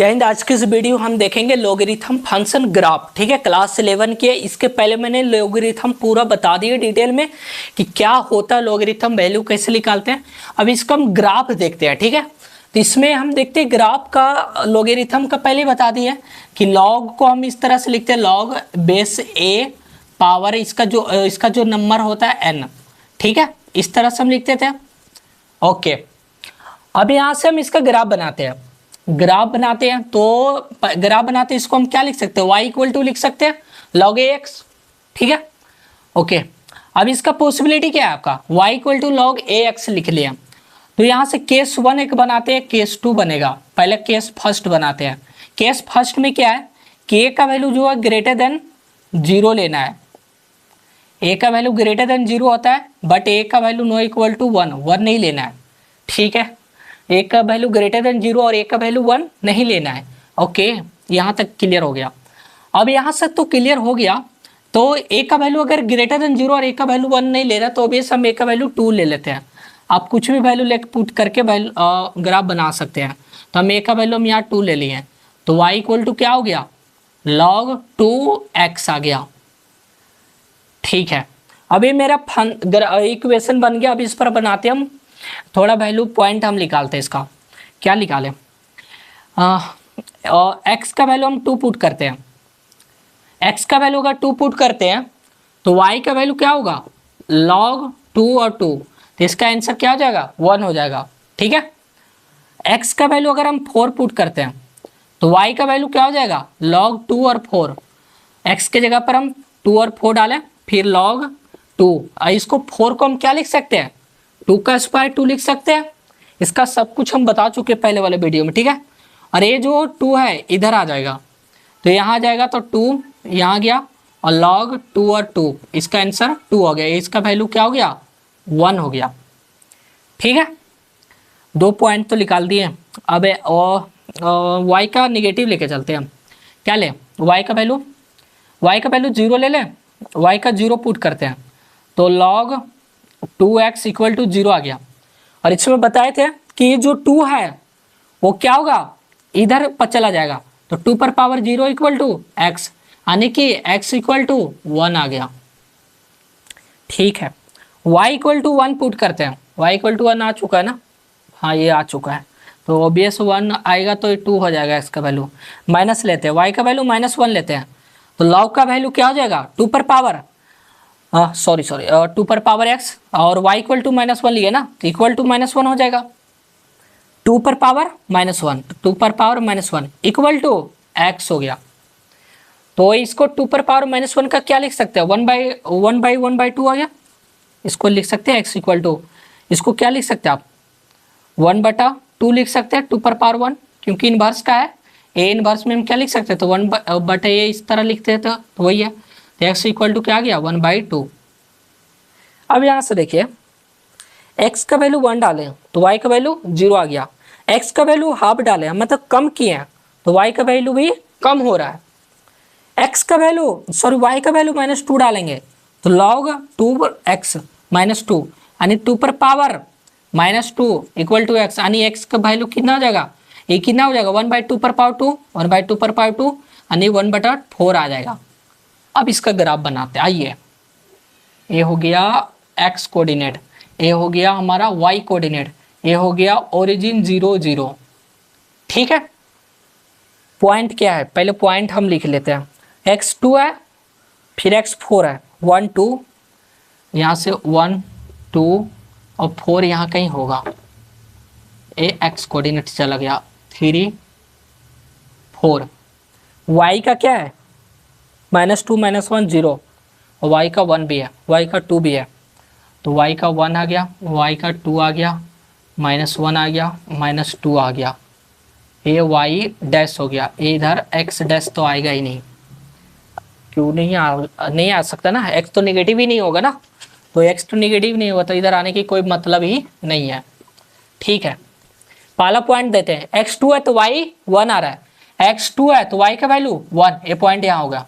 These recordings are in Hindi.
जय हिंद। आज के इस वीडियो हम देखेंगे लॉगरिथम फंक्शन ग्राफ। ठीक है, क्लास 11 के इसके पहले मैंने लॉगरिथम पूरा बता दिया डिटेल में कि क्या होता है, लॉगरिथम वैल्यू कैसे निकालते हैं। अब इसका हम ग्राफ देखते हैं। ठीक है, तो इसमें हम देखते हैं ग्राफ का लॉगरिथम का पहले बता दिया कि लॉग को हम इस तरह से लिखते हैं, लॉग बेस ए पावर इसका जो नंबर होता है एन। ठीक है, इस तरह से हम लिखते थे। ओके, अब यहाँ से हम इसका ग्राफ बनाते हैं। तो ग्राफ बनाते हैं, इसको हम क्या लिख सकते हैं, y इक्वल टू लिख सकते हैं log ax। ठीक है, ओके। अब इसका पॉसिबिलिटी क्या है आपका, y equal to log ax लिख लिया। तो यहाँ से केस 1 एक बनाते हैं, केस 2 बनेगा। पहले केस फर्स्ट बनाते हैं। केस फर्स्ट में क्या है कि a का वैल्यू जो है ग्रेटर देन 0 लेना है। a का वैल्यू ग्रेटर देन 0 होता है, बट a का वैल्यू नो इक्वल टू 1 नहीं लेना है। ठीक है, a का वैल्यू ग्रेटर देन 0 और a का वैल्यू 1 नहीं लेना है। ओके, यहाँ तक क्लियर हो गया। अब यहाँ से तो क्लियर हो गया, तो a का वैल्यू अगर ग्रेटर देन 0 और a का वैल्यू 1 नहीं ले रहा, तो ऑब्वियस हम a का वैल्यू 2 ले लेते हैं। आप कुछ भी वैल्यू लेके पुट करके ग्राफ बना सकते हैं। तो हम a का वैल्यू हम यहाँ 2 ले लिए, तो y इक्वल टू क्या हो गया, log 2x आ गया। ठीक है, अब ये मेरा इक्वेशन बन गया। अब इस पर बनाते हम थोड़ा वैल्यू पॉइंट हम निकालते हैं। इसका क्या निकालें, x का वैल्यू हम 2 पुट करते हैं। x का वैल्यू अगर 2 पुट करते हैं तो y का वैल्यू क्या होगा, log 2 और 2, तो इसका आंसर क्या हो जाएगा, 1 हो जाएगा। ठीक है, x का वैल्यू अगर हम 4 पुट करते हैं तो y का वैल्यू क्या हो जाएगा, log 2 और 4। x के जगह पर हम 2 और 4 डालें, फिर log 2। इसको 4 को हम क्या लिख सकते हैं, 2 का स्क्वायर 2 लिख सकते हैं। इसका सब कुछ हम बता चुके हैं पहले वाले वीडियो में। ठीक है, और ये जो 2 है इधर आ जाएगा, तो यहाँ आ जाएगा, तो 2 यहाँ गया और log 2 और 2, इसका आंसर 2 हो गया। इसका वैल्यू क्या हो गया, 1 हो गया। ठीक है, 2 पॉइंट तो निकाल दिए। अब y का निगेटिव लेके चलते हैं हम। क्या ले, y का वैल्यू 0 ले लें, y का 0 पुट करते हैं, तो log 2x इक्वल टू 0 आ गया। और इसमें बताए थे कि ये जो 2 है वो क्या होगा, इधर पर चला जाएगा, तो 2 पर पावर 0 इक्वल टू x, यानी कि x इक्वल टू 1 आ गया। ठीक है, y इक्वल टू 1 पुट करते हैं। y इक्वल टू 1 आ चुका है ना, हाँ ये आ चुका है, तो ऑब्वियस 1 आएगा, तो 2 हो जाएगा। इसका वैल्यू माइनस लेते हैं, y का वैल्यू -1 लेते हैं, तो log का वैल्यू क्या हो जाएगा, 2 पर पावर 2 पर पावर x, और y इक्वल टू -1 लिए ना, तो इक्वल टू -1 हो जाएगा। 2 पर पावर -1, 2 पर पावर -1 इक्वल टू x हो गया। तो इसको 2 पर पावर -1 का क्या लिख सकते हैं, 1/2 आ गया। इसको लिख सकते हैं x इक्वल टू, इसको क्या लिख सकते हैं आप, 1/2 लिख सकते हैं, 2 पर पावर 1, क्योंकि इनवर्स का है। a इनवर्स में हम क्या लिख सकते हैं, तो 1/a इस तरह लिखते हैं, तो वही है। तो x इक्वल टू क्या आ गया, 1/2। अब यहाँ से देखिए, x का वैल्यू 1 डालें तो y का वैल्यू 0 आ गया। x का वैल्यू हाफ डालें, मतलब कम किए हैं, तो y का वैल्यू भी कम हो रहा है। y का वैल्यू -2 डालेंगे, तो log 2x -2, यानी 2 पर पावर -2 इक्वल टू x, यानी x का वैल्यू कितना हो जाएगा, ये कितना हो जाएगा, 1/2 पर पावर 2, 1/2 पर पावर 2, यानी 1/4 आ जाएगा। अब इसका ग्राफ बनाते हैं। आइए, ये हो गया x कोऑर्डिनेट, ये हो गया हमारा y कोऑर्डिनेट, ये हो गया ओरिजिन 0 0। ठीक है, पॉइंट क्या है, पहले पॉइंट हम लिख लेते हैं। x2 है, फिर x4 है, 1 2, यहाँ से 1 2 और 4 यहाँ कहीं होगा। ये x कोऑर्डिनेट चला गया, 3 4। y का क्या है, -2 -1 0, और y का 1 भी है, y का 2 भी है, तो y का 1 आ गया, y का 2 आ गया, -1 आ गया, -2 आ गया, ये y डैश हो गया। ये इधर x डैश तो आएगा ही नहीं, क्यों नहीं आ सकता ना, x तो निगेटिव ही नहीं होगा ना, तो x तो निगेटिव नहीं होगा, तो इधर आने की कोई मतलब ही नहीं है। ठीक है, पहला पॉइंट देते हैं, x2 है तो y 1 आ रहा है, x2 है तो y का वैल्यू 1, ये पॉइंट यहाँ होगा।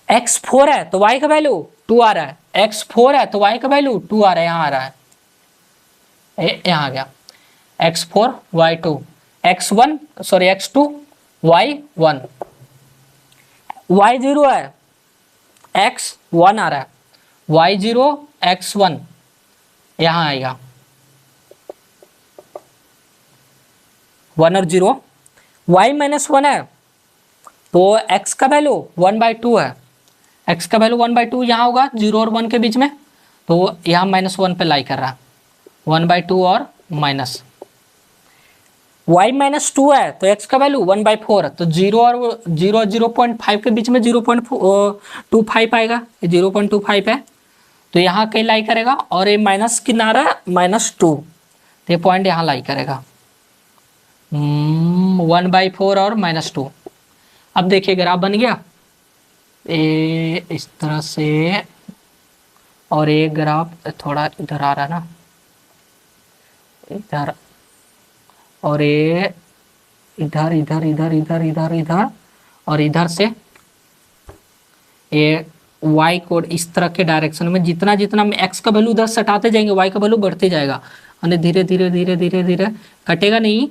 x4 है तो y का वैल्यू 2 आ रहा है, x4 है तो y का वैल्यू 2 आ रहा है, यहाँ आ रहा है, यहाँ आ गया x4 y2, x1 sorry x2 y1, y0 है x1 आ रहा है, y0 x1 यहां आएगा 1 और 0, y माइनस 1 है तो x का वैल्यू 1/2 है, x का वैल्यू 1/2 यहाँ होगा 0 और 1 के बीच में, तो यहाँ -1 पे लाई कर रहा है 1/2 और माइनस, y -2 है तो x का वैल्यू 1/4 है, तो 0 और 0.5 के बीच में 0.25 आएगा, ये 0.25 है तो यहाँ कहीं लाई करेगा, और ये माइनस किनारा -2 तो ये पॉइंट यहाँ लाई करेगा 1/4 और -2। अब देखिए ग्राफ बन गया इस तरह से, और एक ग्राफ थोड़ा इधर आ रहा है ना, इधर, और ये इधर इधर इधर इधर इधर इधर, और इधर से ये y कोड इस तरह के डायरेक्शन में, जितना जितना हम x का वैल्यू उधर सटाते जाएंगे y का वैल्यू बढ़ते जाएगा, और धीरे धीरे धीरे धीरे धीरे कटेगा नहीं,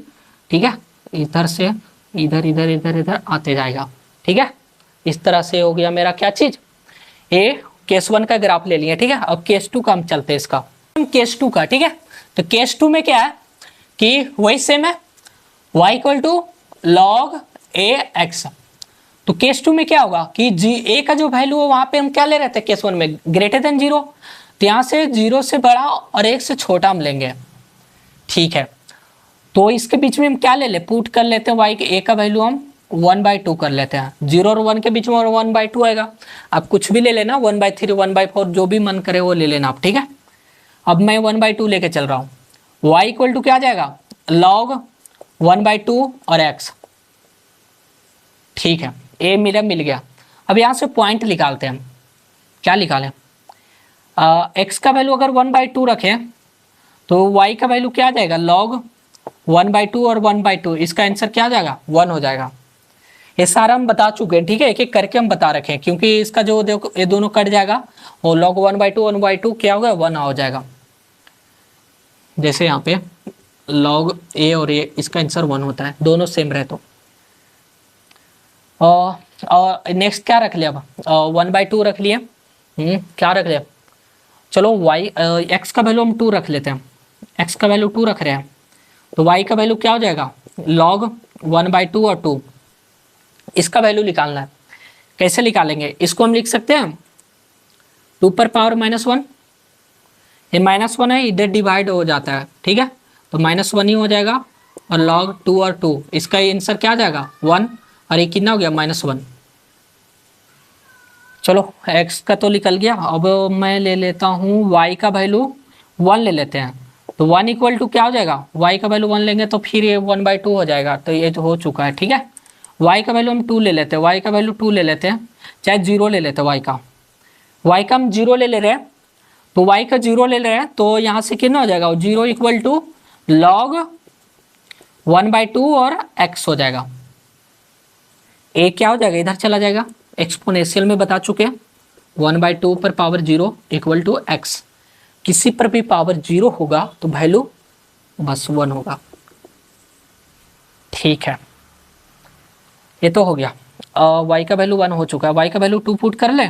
ठीक है, इधर से इधर इधर इधर इधर आते जाएगा, ठीक है। इस तरह से हो गया मेरा क्या चीज, ये केस 1 का ग्राफ ले लिया, ठीक है। अब केस 2 का हम चलते हैं, इसका केस 2 का, ठीक है। तो केस 2 में क्या है कि वही सेम है y equal to log A X, तो केस 2 में क्या होगा कि जी ए का जो वैल्यू है वहां पे हम क्या ले रहे थे केस 1 में ग्रेटर देन 0, तो यहाँ से 0 से बड़ा और 1 से छोटा हम लेंगे, ठीक है। तो इसके बीच में हम क्या ले ले, पुट कर लेते हैं y के ए का वैल्यू हम 1/2 कर लेते हैं, 0 और 1 के बीच में 1/2 आएगा, आप कुछ भी ले लेना 1/3 1/4 जो भी मन करे वो ले लेना आप, ठीक है। अब मैं 1/2 लेके चल रहा हूँ, y इक्वल टू क्या आ जाएगा log 1/2 और x, ठीक है, ए मिल गया। अब यहाँ से पॉइंट निकालते हैं हम, क्या निकालें, x का वैल्यू अगर 1/2 रखें तो y का वैल्यू क्या आ जाएगा log 1/2 और 1/2, इसका आंसर क्या आ जाएगा 1 हो जाएगा। ये सारा हम बता चुके हैं, ठीक है, एक एक करके हम बता रखे हैं, क्योंकि इसका जो देखो ये दोनों कट जाएगा और log 1/2 क्या होगा 1 हो जाएगा, जैसे यहाँ पे log a और a इसका आंसर 1 होता है, दोनों सेम रहे तो। और नेक्स्ट क्या रख लिया, अब 1/2 रख लिए, क्या रख लिया, चलो y x का वैल्यू हम 2 रख लेते हैं, x का वैल्यू 2 रख रहे हैं, तो y का वैल्यू क्या हो जाएगा log 1/2 और 2, इसका वैल्यू निकालना है। कैसे निकालेंगे, इसको हम लिख सकते हैं 2 पर पावर -1, ये -1 है इधर डिवाइड हो जाता है, ठीक है, तो -1 ही हो जाएगा, और log 2 और 2 इसका आंसर क्या आ जाएगा 1, और ये कितना हो गया -1। चलो x का तो निकल गया, अब मैं ले लेता हूँ y का वैल्यू 1 ले लेते हैं, तो 1 इक्वल टू क्या हो जाएगा, y का वैल्यू 1 लेंगे तो फिर ये 1/2 हो जाएगा, तो ये तो हो चुका है, ठीक है। y का वैल्यू हम 2 ले लेते हैं, y का वैल्यू 2 ले लेते हैं, चाहे 0 ले लेते हैं, y का हम 0 ले ले रहे हैं, तो y का 0 ले ले रहे हैं, तो यहाँ से कितना हो जाएगा 0 इक्वल टू log 1/2 और x हो जाएगा, a क्या हो जाएगा इधर चला जाएगा, एक्सपोनेंशियल में बता चुके हैं 1/2 पर पावर 0 इक्वल टू x, किसी पर भी पावर 0 होगा तो वैल्यू बस 1 होगा, ठीक है। ये तो हो गया, y का वैल्यू 1 हो चुका है, y का वैल्यू 2 पुट कर ले,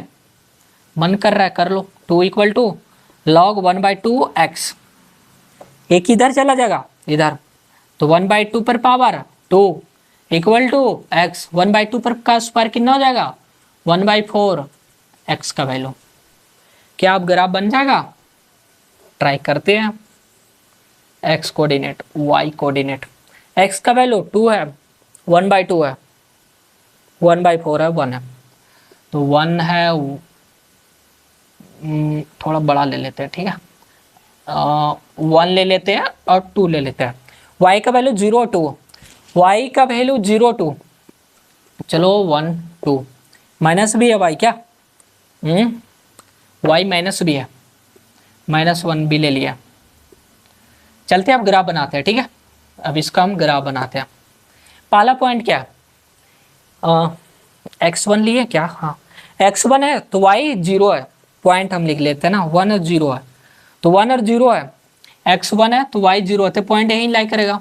मन कर रहा है कर लो, 2 इक्वल टू log 1/2 x, एक इधर चला जाएगा इधर, तो 1/2 पर पावर 2 इक्वल टू x, 1/2 पर का स्क्वायर कितना हो जाएगा 1/4 x का वैल्यू, क्या आप ग्राफ बन जाएगा, ट्राई करते हैं। x coordinate y coordinate, x का वैल्यू 2 है 1/2 है 1/4 है 1 है, तो 1 है, थोड़ा बड़ा ले लेते हैं, ठीक है, 1 ले लेते हैं और 2 ले लेते हैं, y का वैल्यू 0 2, y का वैल्यू 0 2, चलो 1 2 माइनस भी है y क्या, y माइनस भी है, -1 भी ले लिया, चलते हैं अब ग्राफ बनाते हैं, ठीक है। अब इसका हम ग्राफ बनाते हैं, पहला पॉइंट क्या है, x1 लिए क्या, हाँ x1 है तो y 0 है, पॉइंट हम लिख लेते हैं ना, 1 और 0 है, तो 1 और 0 है, x1 है तो y 0 है, तो पॉइंट यहीं लाई करेगा,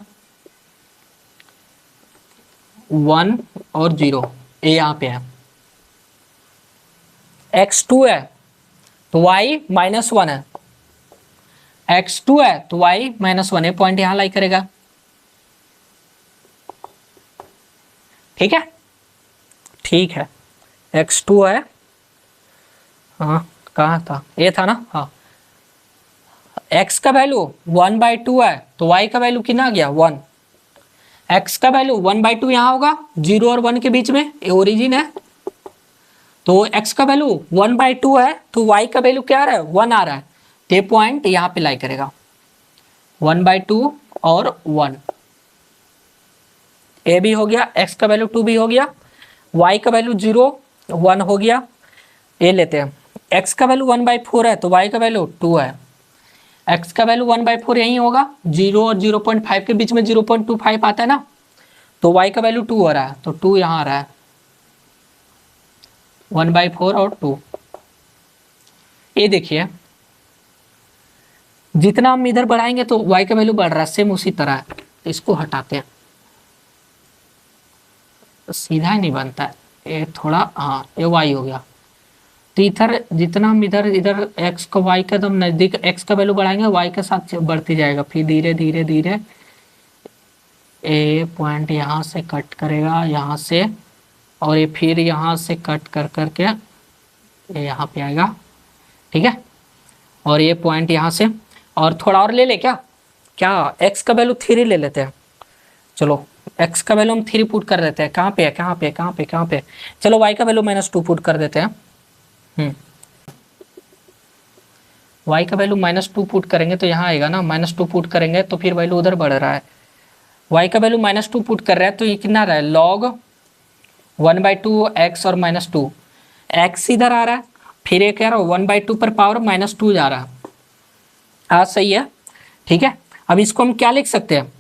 1 और 0, ये यहाँ पे है। x2 है तो y -1 है, x2 है तो y -1, ये पॉइंट यहां लाई करेगा। ठीक है, ठीक है, x2 है, हाँ कहाँ था, ये था ना, हाँ। x का वैल्यू 1/2 है तो y का वैल्यू कितना आ गया 1। x का वैल्यू 1/2 यहाँ होगा, 0 और 1 के बीच में, ये ओरिजिन है। तो x का वैल्यू 1/2 है तो y का वैल्यू क्या आ रहा है 1 आ रहा है, तो ये पॉइंट यहाँ पे लाई करेगा 1/2 और 1, ए भी हो गया, x का वैल्यू 2 भी हो गया, y का वैल्यू 0 1 हो गया। ये लेते हैं, x का वैल्यू 1/4 है तो y का वैल्यू 2 है, x का वैल्यू 1/4 यही होगा, 0 और 0.5 के बीच में 0.25 आता है ना, तो y का वैल्यू 2 हो रहा है, तो 2 यहाँ आ रहा है, 1/4 और 2। ये देखिए जितना हम इधर बढ़ाएंगे तो y का वैल्यू बढ़ रहा है, सेम उसी तरह है, तो इसको हटाते हैं, तो सीधा ही नहीं बनता है, ये थोड़ा, हाँ ये y हो गया। तो इधर जितना हम इधर x का y का एकदम नजदीक x का वैल्यू बढ़ाएंगे y के साथ बढ़ती जाएगा, फिर धीरे धीरे धीरे ए पॉइंट यहाँ से कट करेगा यहाँ से, और ये फिर यहाँ से कट कर करके ये यहाँ पे आएगा। ठीक है, और ये पॉइंट यहाँ से, और थोड़ा और ले ले क्या x का वैल्यू 3 ले लेते हैं, चलो x का वैल्यू हम 3 पुट कर देते हैं, कहाँ पे है, कहाँ पे कहाँ पे कहाँ पे, चलो y का वैल्यू -2 पुट कर देते हैं। y का वैल्यू -2 पुट करेंगे तो यहाँ आएगा ना, -2 पुट करेंगे तो फिर वैल्यू उधर बढ़ रहा है, y का वैल्यू -2 पुट कर रहा है तो ये कितना रहा है log 1/2 x और -2, x इधर आ रहा है, फिर ये कह रहा हूँ 1/2 पर पावर -2 जा रहा है, आज सही है। ठीक है, अब इसको हम क्या लिख सकते हैं,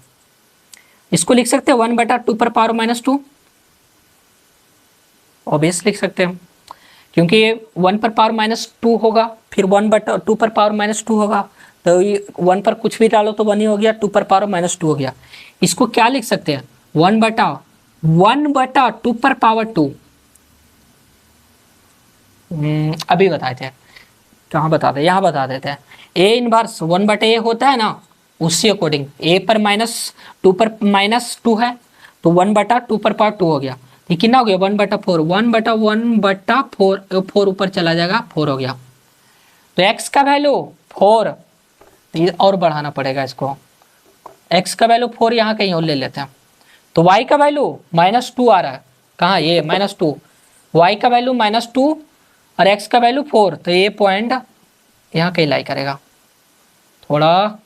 इसको लिख सकते हैं 1/2 पर पावर -2, ऑब्वियस लिख सकते हैं, क्योंकि ये 1 पर पावर -2 होगा, फिर 1/2 पर पावर -2 होगा, तो ये 1 पर कुछ भी डालो तो 1 ही हो गया, 2 पर पावर -2 हो गया। इसको क्या लिख सकते हैं 1/2 पर पावर 2, अभी बताते हैं, कहाँ बताते हैं, यहाँ बता देते हैं। ए इनवर्स 1/a होता है ना, उसी अकॉर्डिंग a पर -2 पर -2 है तो 1/2 पर पावर 2 हो गया, ये कितना हो गया 1/4, 1/1/4, 4 ऊपर चला जाएगा 4 हो गया। तो x का वैल्यू 4, तो ये और बढ़ाना पड़ेगा इसको, x का वैल्यू 4 यहाँ कहीं और ले लेते हैं, तो y का वैल्यू -2 आ रहा है, कहाँ ये -2, y का वैल्यू -2 और x का वैल्यू 4, तो ये पॉइंट यहाँ कहीं लाई करेगा, थोड़ा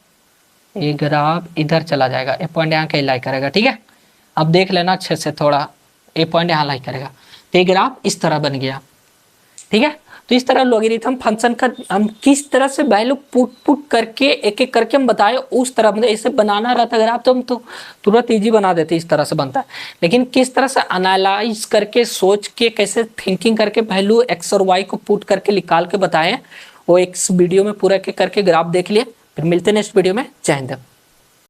ये ग्राफ इधर चला जाएगा, ये पॉइंट यहाँ कहीं लाई करेगा। ठीक है, अब देख लेना अच्छे से, थोड़ा ये पॉइंट यहाँ लाई करेगा, तो ये ग्राफ इस तरह बन गया। ठीक है, तो इस तरह लॉगरिथम फंक्शन का हम किस तरह से वैल्यू पुट करके एक एक करके हम बताए, उस तरह मतलब ऐसे बनाना रहता ग्राफ तो हम तो तुरंत इजी बना देते, इस तरह से बनता है, लेकिन किस तरह से एनालाइज करके सोच के कैसे थिंकिंग करके वैल्यू x और y को पुट करके निकाल के बताएं, वो एक वीडियो में पूरा करके ग्राफ देख लिए। फिर मिलते हैं नेक्स्ट वीडियो में, जय हिंद।